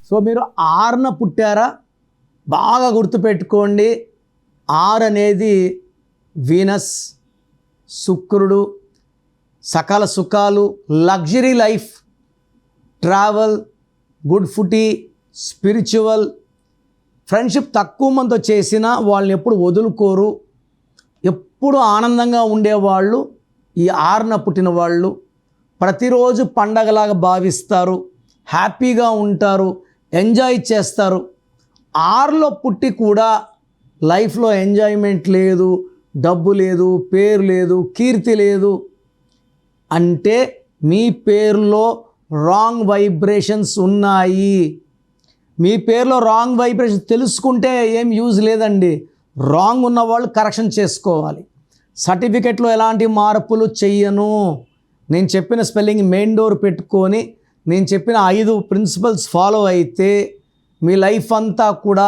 So మీరు 6న పుట్టారా? బాగా గుర్తుపెట్టుకోండి. 6 అనేది వీనస్, శుక్రుడు, సకల సుఖాలు, luxury life, travel, good foodie, spiritual. Friendship తక్కువ మందితో చేసినా వాళ్ళని ఎప్పుడు వదులుకోరు, ఎప్పుడు ఆనందంగా ఉండేవాళ్ళు ఈ 6న పుట్టిన వాళ్ళు. ప్రతిరోజు పండగలాగా భావిస్తారు, హ్యాపీగా ఉంటారు, ఎంజాయ్ చేస్తారు. 6లో పుట్టి కూడా లైఫ్లో ఎంజాయ్మెంట్ లేదు, డబ్బు లేదు, పేరు లేదు, కీర్తి లేదు అంటే మీ పేరులో రాంగ్ వైబ్రేషన్స్ ఉన్నాయి. మీ పేరులో రాంగ్ వైబ్రేషన్స్ తెలుసుకుంటే ఏం యూజ్ లేదండి. రాంగ్ ఉన్నవాళ్ళు కరెక్షన్ చేసుకోవాలి. సర్టిఫికెట్లో ఎలాంటి మార్పులు చెయ్యను. నేను చెప్పిన స్పెల్లింగ్ మెయిన్ డోర్ పెట్టుకొని నేను చెప్పిన 5 ప్రిన్సిపల్స్ ఫాలో అయితే మీ లైఫ్ అంతా కూడా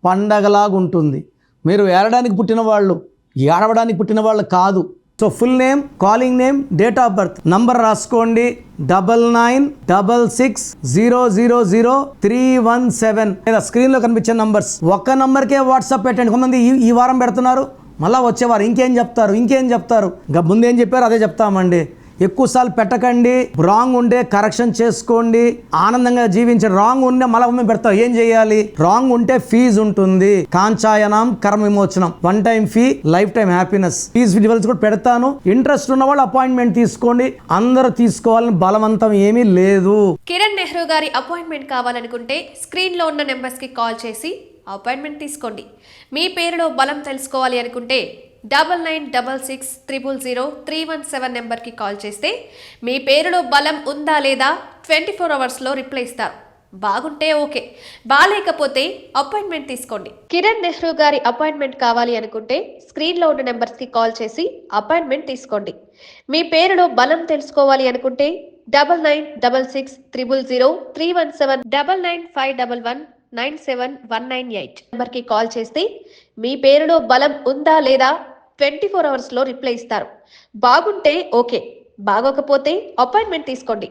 పండగలాగా ఉంటుంది. మీరు ఏడడానికి పుట్టిన వాళ్ళు, ఏడవడానికి పుట్టిన వాళ్ళు కాదు. So full name, calling name, date of birth, number రాసుకోండి 9966000317 లేదా స్క్రీన్లో కనిపించే నంబర్స్. ఒక్క నంబర్కే వాట్సాప్ పెట్టండి. కొంతమంది ఈ వారం పెడుతున్నారు, మళ్ళీ వచ్చేవారు ఇంకేం చెప్తారు. ఇంకా ముందేం చెప్పారు అదే చెప్తామండి. ఎక్కువసార్లు పెట్టకండి. రాంగ్ ఉంటే కరెక్షన్ చేసుకోండి, ఆనందంగా జీవించండి. రాంగ్ ఉంటే మళ్ళీ పెడతాం, ఏం చేయాలి? రాంగ్ ఉంటే ఫీజు ఉంటుంది. కాంచాయనం కర్మ విమోచనం, 1 time fee, life time happiness. Fees details కూడా పెడతాను. ఇంట్రెస్ట్ ఉన్న వాళ్ళు అపాయింట్మెంట్ తీసుకోండి. అందరూ తీసుకోవాలని బలవంతం ఏమీ లేదు. కిరణ్ నెహ్రూ గారి అపాయింట్మెంట్ కావాలనుకుంటే స్క్రీన్ లో ఉన్న నెంబర్స్ కి కాల్ చేసి అపాయింట్మెంట్ తీసుకోండి. మీ పేరులో బలం తెలుసుకోవాలి అనుకుంటే 9966000317 నెంబర్కి కాల్ చేస్తే మీ పేరులో బలం ఉందా లేదా 24 అవర్స్లో రిప్లై ఇస్తారు. బాగుంటే ఓకే, బాగాలేకపోతే అపాయింట్మెంట్ తీసుకోండి. కిరణ్ నెహ్రూ గారి అపాయింట్మెంట్ కావాలి అనుకుంటే స్క్రీన్లో ఉన్న నెంబర్స్కి కాల్ చేసి అపాయింట్మెంట్ తీసుకోండి. మీ పేరులో బలం తెలుసుకోవాలి అనుకుంటే 9966000317 995111971998 నెంబర్కి కాల్ చేస్తే మీ పేరులో బలం ఉందా లేదా 24 అవర్స్లో రిప్లై ఇస్తారు. బాగుంటే ఓకే, బాగోకపోతే అపాయింట్మెంట్ తీసుకోండి.